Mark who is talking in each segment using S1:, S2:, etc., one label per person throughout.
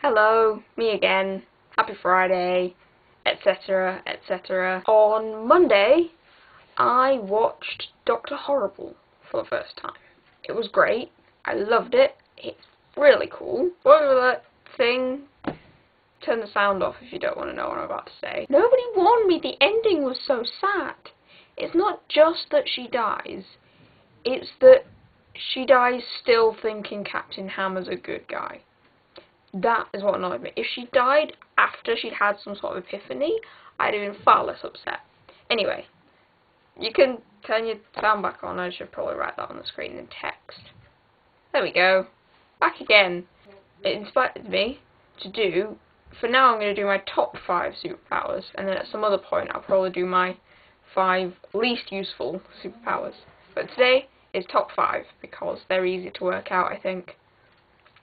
S1: Hello, me again. Happy Friday, etc., etc. On Monday, I watched Dr. Horrible for the first time. It was great. I loved it. It's really cool. What was that thing? Turn the sound off if you don't want to know what I'm about to say. Nobody warned me the ending was so sad. It's not just that she dies. It's that she dies still thinking Captain Hammer's a good guy. That is what annoyed me. If she died after she'd had some sort of epiphany, I'd have been far less upset. Anyway, you can turn your sound back on. I should probably write that on the screen in text. There we go. Back again. It inspired me to do, for now I'm going to do my top 5 superpowers, and then at some other point I'll probably do my 5 least useful superpowers. But today is top 5, because they're easy to work out, I think.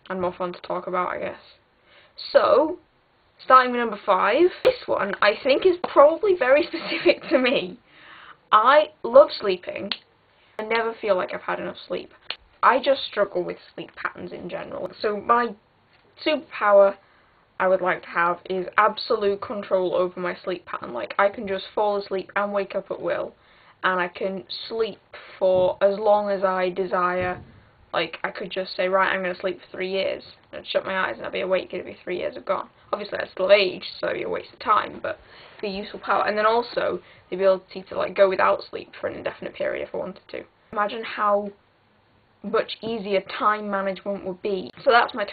S1: And more fun to talk about, I guess. So, starting with number 5, this one I think is probably very specific to me. I love sleeping. I never feel like I've had enough sleep. I just struggle with sleep patterns in general. So my superpower I would like to have is absolute control over my sleep pattern. Like, I can just fall asleep and wake up at will, and I can sleep for as long as I desire. Like, I could just say, right, I'm going to sleep for 3 years. I'd shut my eyes and I'd be awake, it'd be 3 years have gone. Obviously, I'd still age, so it'd be a waste of time, but it'd be a useful power. And then also, the ability to, like, go without sleep for an indefinite period if I wanted to. Imagine how much easier time management would be. So that's my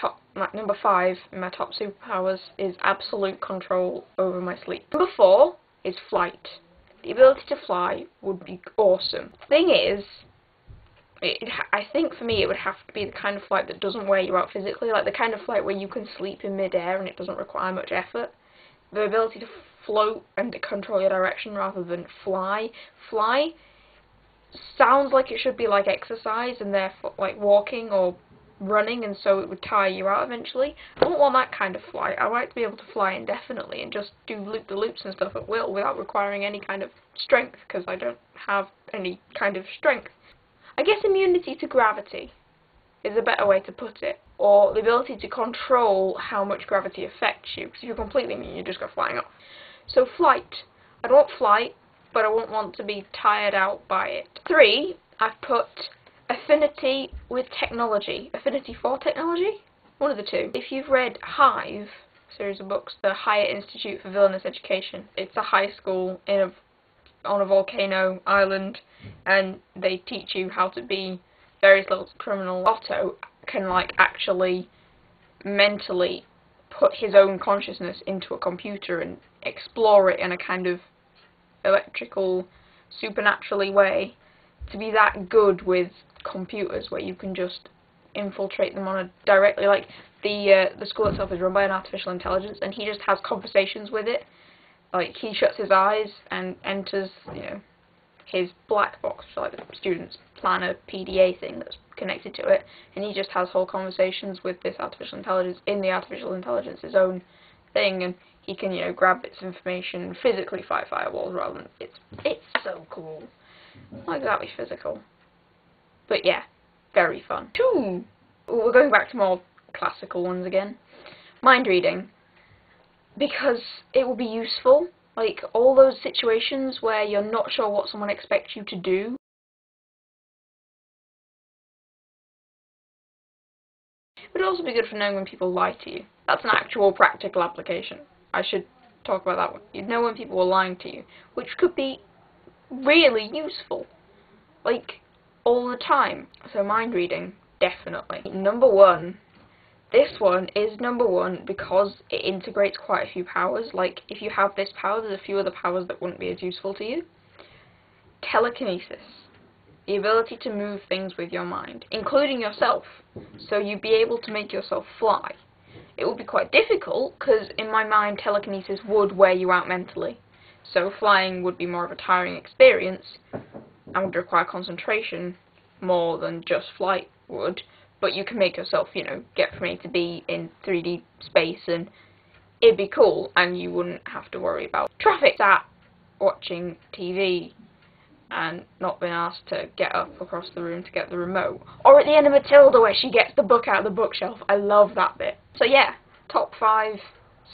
S1: number 5 in my top superpowers is absolute control over my sleep. Number 4 is flight. The ability to fly would be awesome. Thing is, I think for me it would have to be the kind of flight that doesn't wear you out physically, like the kind of flight where you can sleep in mid-air and it doesn't require much effort. The ability to float and to control your direction rather than fly. Fly sounds like it should be like exercise and therefore like walking or running, and so it would tire you out eventually. I don't want that kind of flight. I like to be able to fly indefinitely and just do loop-the-loops and stuff at will without requiring any kind of strength, because I don't have any kind of strength. I guess immunity to gravity is a better way to put it, or the ability to control how much gravity affects you, because if you're completely immune, you just go flying off. So flight. I don't want flight, but I won't want to be tired out by it. 3, I've put affinity with technology. Affinity for technology? One of the two. If you've read Hive, series of books, the Higher Institute for Villainous Education, it's a high school on a volcano island, and they teach you how to be various levels of criminal. Otto can like actually mentally put his own consciousness into a computer and explore it in a kind of electrical, supernaturally way, to be that good with computers where you can just infiltrate them on a directly, like the school itself is run by an artificial intelligence, and he just has conversations with it. Like, he shuts his eyes and enters, you know, his black box, like the student's planner PDA thing that's connected to it, and he just has whole conversations with this artificial intelligence in the artificial intelligence's own thing, and he can, you know, grab bits of information and physically fight firewalls rather than... It's so cool. Not exactly physical. But yeah, very fun. 2. We're going back to more classical ones again. Mind reading. Because it will be useful, like all those situations where you're not sure what someone expects you to do. It would also be good for knowing when people lie to you. That's an actual practical application. I should talk about that one. You'd know when people were lying to you, which could be really useful, like all the time. So mind reading, definitely. Number 1. This one is number 1 because it integrates quite a few powers. Like, if you have this power, there's a few other powers that wouldn't be as useful to you. Telekinesis. The ability to move things with your mind, including yourself. So you'd be able to make yourself fly. It would be quite difficult, because in my mind, telekinesis would wear you out mentally. So flying would be more of a tiring experience, and would require concentration more than just flight would. But you can make yourself, you know, get from A to B in 3D space, and it'd be cool, and you wouldn't have to worry about traffic. Sat watching TV and not being asked to get up across the room to get the remote. Or at the end of Matilda where she gets the book out of the bookshelf. I love that bit. So yeah, top 5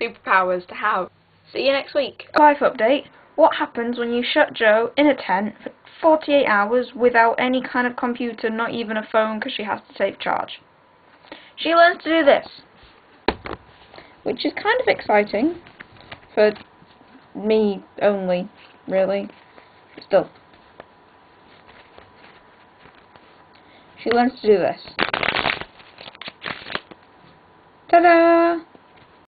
S1: superpowers to have. See you next week. Life update. What happens when you shut Jo in a tent for 48 hours without any kind of computer, not even a phone, because she has to save charge? She learns to do this, which is kind of exciting for me only, really. Still. She learns to do this.